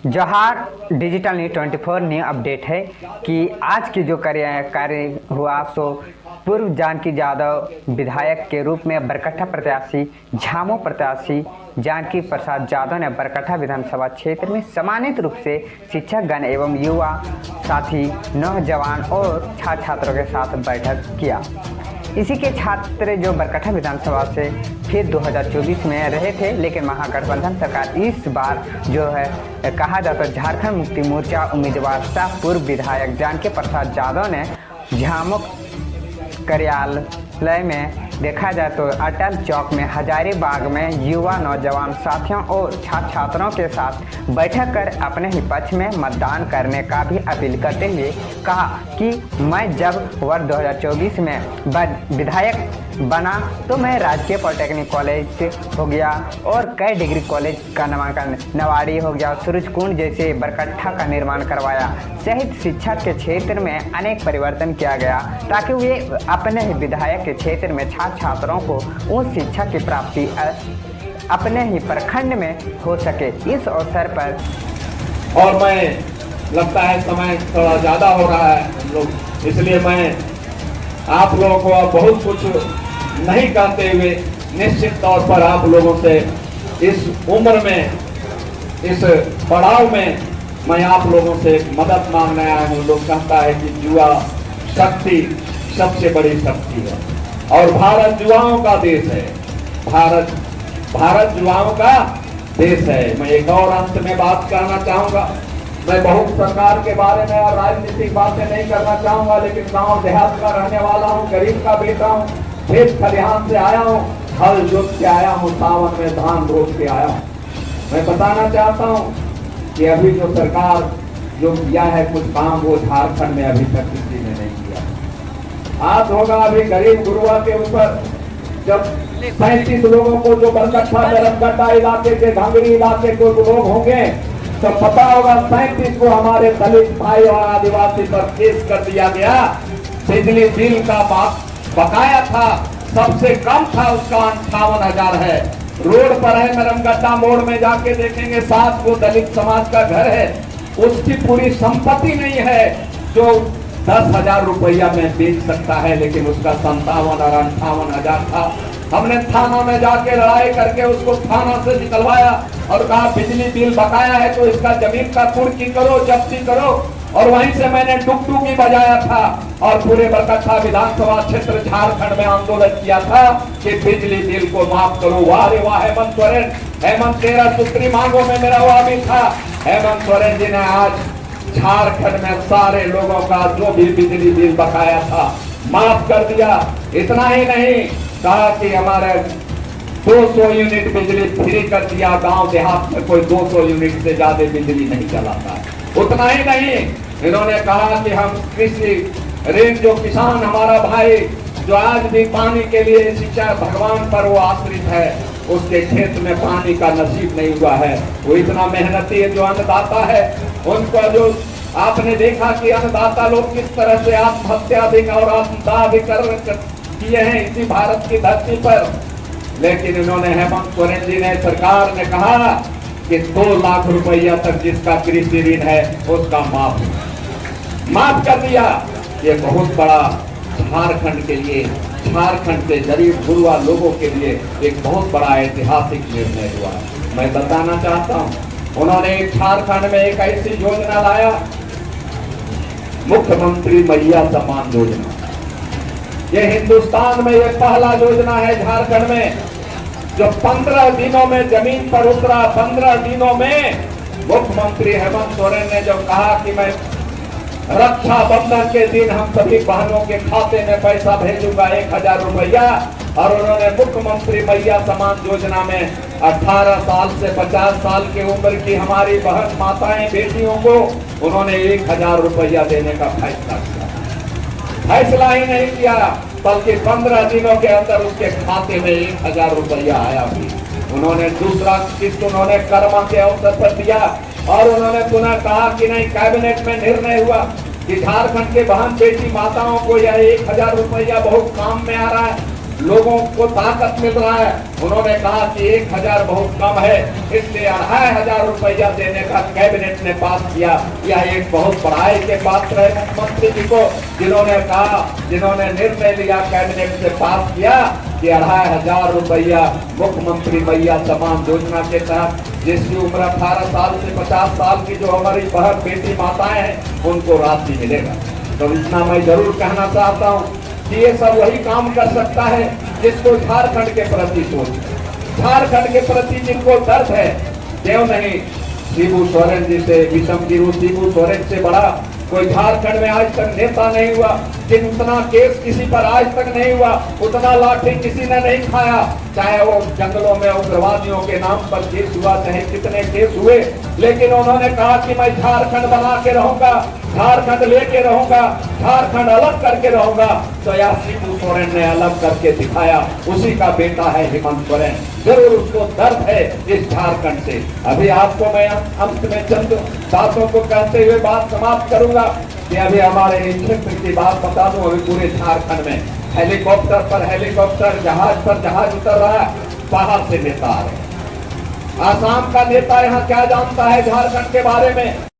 जोहार digital news 24 new update है कि आज की जो कार्य हुआ सो पूर्व जानकी यादव विधायक के रूप में बरकट्ठा प्रत्याशी झामू प्रत्याशी जानकी प्रसाद यादव ने बरकट्ठा विधानसभा क्षेत्र में सम्मानित रूप से शिक्षकगण एवं युवा साथी नौजवान और छात्र छात्रों के साथ बैठक किया। इसी के छात्र जो बरकट्ठा विधानसभा से फिर 2024 में रहे थे, लेकिन महागठबंधन सरकार इस बार जो है कहा जाता है झारखंड मुक्ति मोर्चा उम्मीदवार सह पूर्व विधायक जानकी प्रसाद यादव ने झामू कार्यालय में देखा जाए तो अटल चौक में हजारीबाग में युवा नौजवान साथियों और छात्र छात्राओं के साथ बैठक कर अपने ही पक्ष में मतदान करने का भी अपील करते हुए कहा कि मैं जब वर्ष 2024 में विधायक बना तो मैं राजकीय पॉलिटेक्निक कॉलेज से हो गया और कई डिग्री कॉलेज का नामांकन नवाड़ी हो गया, सूरजकुंड जैसे बरकट्ठा का निर्माण करवाया सहित शिक्षा के क्षेत्र में अनेक परिवर्तन किया गया ताकि वे अपने ही विधायक के क्षेत्र में छात्र छात्रों को उस शिक्षा की प्राप्ति अपने ही प्रखंड में हो सके। इस अवसर पर और मैं लगता है समय थोड़ा ज़्यादा हो रहा है हम लोग, इसलिए मैं आप लोगों को अब बहुत कुछ नहीं कहते हुए निश्चित तौर पर आप लोगों से इस उम्र में इस पड़ाव में मैं आप लोगों से मदद मांगने आया हूँ। लोग कहता है कि युवा शक्ति सबसे बड़ी शक्ति है और भारत युवाओं का देश है। भारत युवाओं का देश है। मैं एक और अंत में बात करना चाहूँगा। मैं बहुत सरकार के बारे में और राजनीतिक बातें नहीं करना चाहूँगा, लेकिन गांव देहात का रहने वाला हूँ, गरीब का बेटा हूँ, खेत खलिहान से आया हूँ, हल जोत के आया हूँ, सावन में धान रोप के आया हूँ। मैं बताना चाहता हूँ कि अभी जो सरकार जो किया है कुछ काम वो झारखंड में अभी तक किसी ने नहीं किया। आज होगा अभी गरीब गुरुआ के ऊपर जब 35 लोगों को जो बरकट्ठा गड्ढा इलाके के घांगरी इलाके को लोग होंगे तो पता होगा 37 को हमारे दलित भाई और आदिवासी पर केस कर दिया गया। बिजली बिल का बकाया था, सबसे कम था उसका 58,000 है। रोड पर है नरमगड्ढा मोड़ में जाके देखेंगे 7 को दलित समाज का घर है, उसकी पूरी संपत्ति नहीं है जो 10,000 रुपया में बेच सकता है, लेकिन उसका 57 और 58,000 था। हमने थाना में जाके लड़ाई करके उसको थाना से निकलवाया और कहा बिजली बिल बकाया है तो इसका जमीन का कुर्की करो, जब्ती करो। और वहीं से मैंने डुगडुगी बजाया था और पूरे बरकट्ठा विधानसभा क्षेत्र झारखंड में आंदोलन किया था कि बिजली बिल को माफ करो। वाह रे वाह हेमंत सोरेन, हेमंत तेरा सूत्री मांगों में मेरा हुआ भी था। हेमंत सोरेन जी ने आज झारखंड में सारे लोगों का जो भी बिजली बिल बकाया था माफ कर दिया। इतना ही नहीं, कहा कि हमारे 200 यूनिट बिजली फ्री कर दिया। गांव देहात में कोई 200 यूनिट से ज्यादा बिजली नहीं चलाता। उतना ही नहीं, इन्होंने कहा कि हम कृषि ऋण जो किसान हमारा भाई जो आज भी पानी के लिए शिक्षा भगवान पर वो आश्रित है, उसके खेत में पानी का नसीब नहीं हुआ है। वो इतना मेहनती जो अन्नदाता है, उनको जो आपने देखा कि अन्नदाता लोग किस तरह से आत्महत्या भी और आत्मदाह भी किए हैं इसी भारत की धरती पर। लेकिन इन्होंने हेमंत सोरेन जी ने सरकार ने कहा कि 2 लाख रुपया तक जिसका कृषि ऋण है उसका माफ कर दिया। ये बहुत बड़ा झारखंड के लिए, झारखंड के गरीब गुरुआ लोगों के लिए एक बहुत बड़ा ऐतिहासिक निर्णय हुआ। मैं बताना चाहता हूँ, उन्होंने झारखंड में एक ऐसी योजना लाया, मुख्यमंत्री मैया सम्मान योजना। ये हिंदुस्तान में ये पहला योजना है झारखंड में जो 15 दिनों में जमीन पर उतरा। 15 दिनों में मुख्यमंत्री हेमंत सोरेन ने जो कहा कि मैं रक्षाबंधन के दिन हम सभी बहनों के खाते में पैसा भेजूंगा 1,000 रुपया, और उन्होंने मुख्यमंत्री मैया सम्मान योजना में 18 साल से 50 साल की उम्र की हमारी बहन माताएं बेटियों को उन्होंने 1,000 रुपया देने का फैसला किया। फैसला ही नहीं किया बल्कि 15 दिनों के अंदर उसके खाते में 1,000 रुपया आया भी। उन्होंने दूसरा किस्त उन्होंने कर्मा के अवसर पर दिया और उन्होंने पुनः कहा कि नहीं, कैबिनेट में निर्णय हुआ कि झारखंड के बहन बेटी माताओं को यह 1,000 रुपया बहुत काम में आ रहा है। लोगों को ताकत मिल रहा है। उन्होंने कहा कि 1000 बहुत कम है, इसलिए 2500 रुपया देने का कैबिनेट ने पास किया। यह एक बहुत बड़ाई के पात्र है मुख्यमंत्री जी को, जिन्होंने निर्णय लिया, कैबिनेट से पास किया कि 2500 रुपया मुख्यमंत्री मैया समान योजना के तहत जिसकी उम्र 18 साल से 50 साल की जो हमारी बहन बेटी माताएं हैं उनको राशि मिलेगा। तो इतना मैं जरूर कहना चाहता हूँ कि ये सब वही काम कर सकता है जिसको झारखंड के प्रति सोच, झारखंड के प्रति जिनको दर्द है। क्यों नहीं शिबू सोरेन जी से, विषम गिरु शिबू सोरेन से बड़ा कोई झारखंड में आज तक नेता नहीं हुआ, जितना केस किसी पर आज तक नहीं हुआ, उतना लाठी किसी ने नहीं खाया। चाहे वो जंगलों में उग्रवादियों के नाम पर केस हुआ, चाहे कितने केस हुए, लेकिन उन्होंने कहा कि मैं झारखंड बना के रहूंगा, झारखंड लेके रहूंगा, झारखंड अलग करके रहूंगा। तो यह शिबू सोरेन ने अलग करके दिखाया, उसी का बेटा है हेमंत सोरेन। जरूर उसको दर्द है इस झारखंड से। अभी आपको मैं अंत में चंद बातों को कहते हुए बात समाप्त करूंगा कि अभी हमारे इस क्षेत्र की बात बता दूं। अभी पूरे झारखंड में हेलीकॉप्टर पर हेलीकॉप्टर, जहाज पर जहाज उतर रहा है, बाहर से नेता आ रहे हैं। आसाम का नेता यहाँ क्या जानता है झारखंड के बारे में?